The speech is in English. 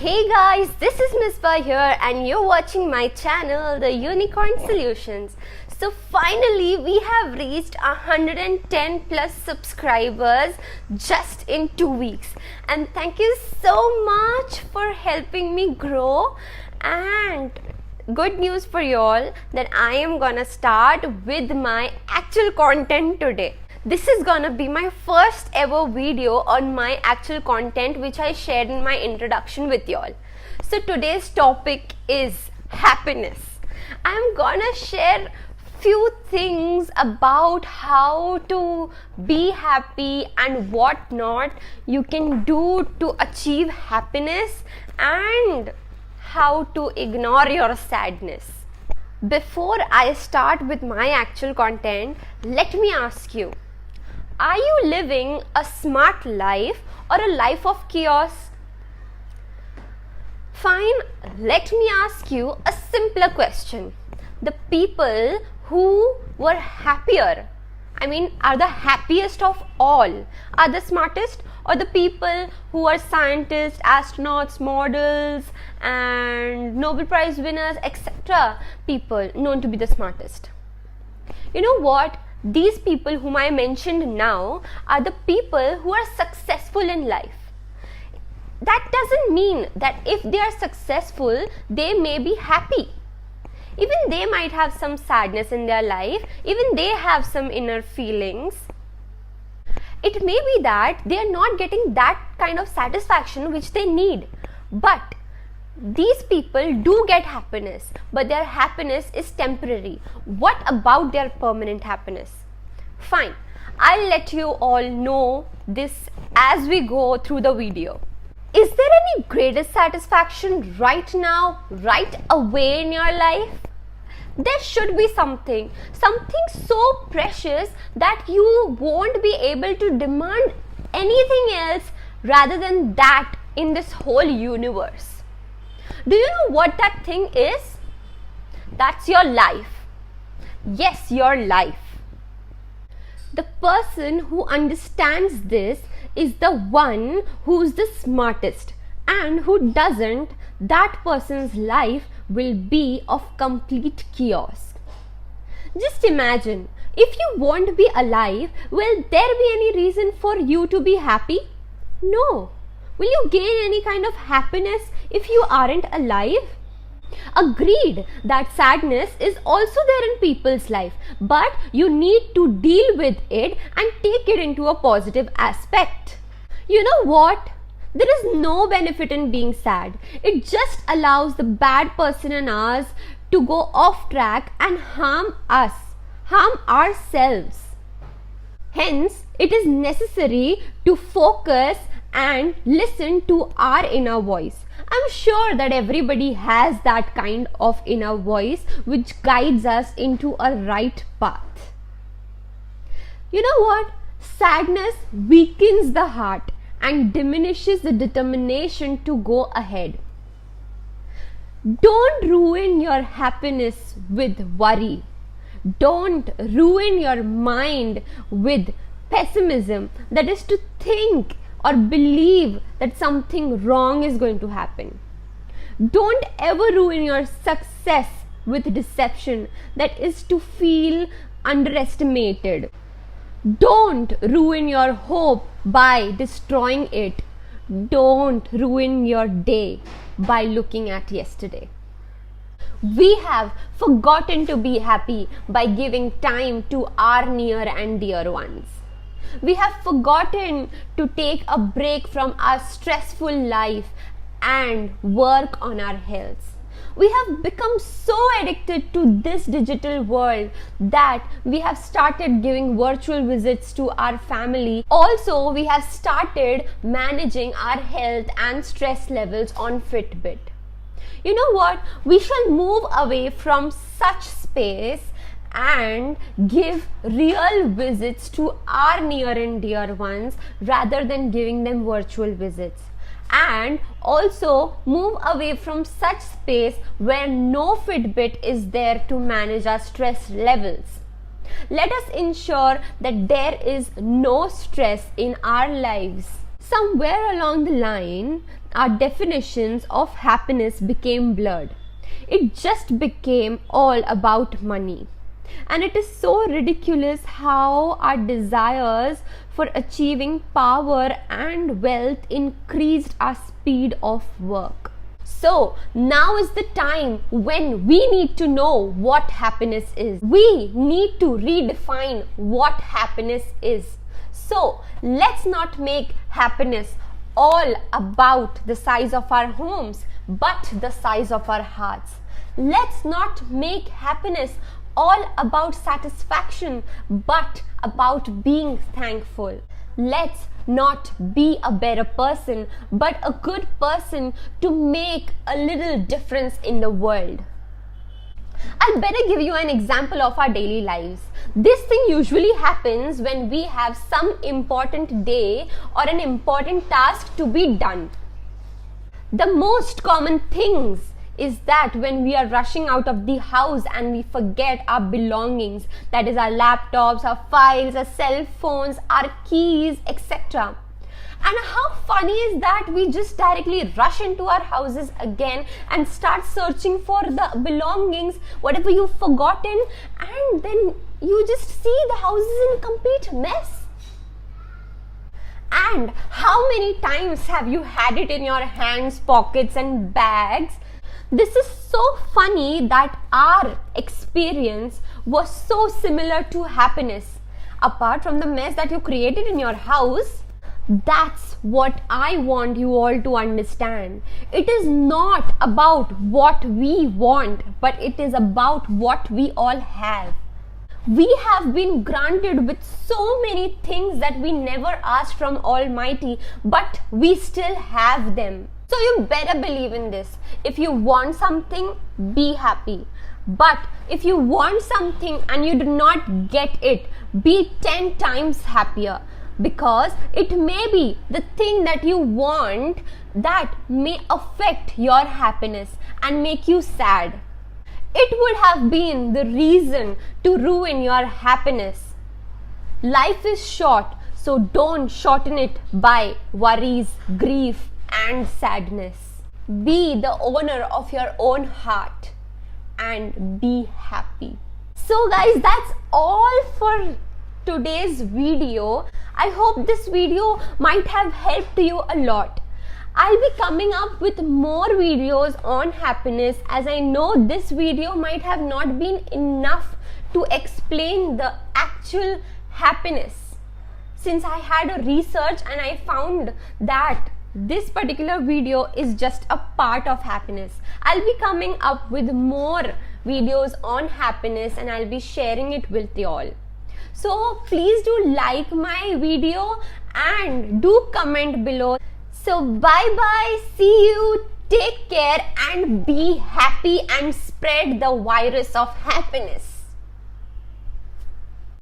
Hey guys, this is Misbah here and you're watching my channel, The Unicorn Solutions. So finally we have reached 110 plus subscribers just in 2 weeks. And thank you so much for helping me grow. And good news for you all that I am gonna start with my actual content today. This is gonna be my first ever video on my actual content which I shared in my introduction with y'all. So today's topic is happiness. I'm gonna share few things about how to be happy and what not you can do to achieve happiness and how to ignore your sadness. Before I start with my actual content, let me ask you, are you living a smart life or a life of chaos? Fine, let me ask you a simpler question. The people who were happier, are the happiest of all, are the smartest, or the people who are scientists, astronauts, models, and Nobel Prize winners, etc., people known to be the smartest? You know what? These people whom I mentioned now are the people who are successful in life. That doesn't mean that if they are successful, they may be happy. Even they might have some sadness in their life, even they have some inner feelings. It may be that they are not getting that kind of satisfaction which they need. But these people do get happiness, but their happiness is temporary. What about their permanent happiness? Fine, I'll let you all know this as we go through the video. Is there any greater satisfaction right now, right away in your life? There should be something so precious that you won't be able to demand anything else rather than that in this whole universe. Do you know what that thing is? That's your life. Yes, your life. The person who understands this is the one who's the smartest, and who doesn't, that person's life will be of complete chaos. Just imagine, if you won't be alive, will there be any reason for you to be happy? No. Will you gain any kind of happiness if you aren't alive? Agreed that sadness is also there in people's life, but you need to deal with it and take it into a positive aspect. You know what? There is no benefit in being sad. It just allows the bad person in us to go off track and harm us, harm ourselves. Hence, it is necessary to focus and listen to our inner voice. I'm sure that everybody has that kind of inner voice which guides us into a right path. You know what? Sadness weakens the heart and diminishes the determination to go ahead. Don't ruin your happiness with worry. Don't ruin your mind with pessimism, that is to think or believe that something wrong is going to happen. Don't ever ruin your success with deception, that is to feel underestimated. Don't ruin your hope by destroying it. Don't ruin your day by looking at yesterday. We have forgotten to be happy by giving time to our near and dear ones. We have forgotten to take a break from our stressful life and work on our health. We have become so addicted to this digital world that we have started giving virtual visits to our family. Also, we have started managing our health and stress levels on Fitbit. You know what? We shall move away from such space and give real visits to our near and dear ones rather than giving them virtual visits. And also move away from such space where no Fitbit is there to manage our stress levels. Let us ensure that there is no stress in our lives. Somewhere along the line, our definitions of happiness became blurred. It just became all about money. And it is so ridiculous how our desires for achieving power and wealth increased our speed of work. So now is the time when we need to know what happiness is. We need to redefine what happiness is. So let's not make happiness all about the size of our homes, but the size of our hearts. Let's not make happiness all about satisfaction, but about being thankful. Let's not be a better person, but a good person to make a little difference in the world. I'll better give you an example of our daily lives. This thing usually happens when we have some important day or an important task to be done. The most common things is that when we are rushing out of the house and we forget our belongings, that is our laptops, our files, our cell phones, our keys, etc. And how funny is that we just directly rush into our houses again and start searching for the belongings, whatever you've forgotten, and then you just see the house is in complete mess. And how many times have you had it in your hands, pockets and bags? This is so funny that our experience was so similar to happiness. Apart from the mess that you created in your house, that's what I want you all to understand. It is not about what we want, but it is about what we all have. We have been granted with so many things that we never asked from Almighty, but we still have them. So you better believe in this. If you want something, be happy. But if you want something and you do not get it, be 10 times happier. Because it may be the thing that you want that may affect your happiness and make you sad. It would have been the reason to ruin your happiness. Life is short, so don't shorten it by worries, grief, and sadness. Be the owner of your own heart and be happy. So guys, that's all for today's video. I hope this video might have helped you a lot. I'll be coming up with more videos on happiness, as I know this video might have not been enough to explain the actual happiness. Since I had a research and I found that this particular video is just a part of happiness. I'll be coming up with more videos on happiness and I'll be sharing it with you all. So please do like my video and do comment below. So bye bye, see you, take care and be happy and spread the virus of happiness.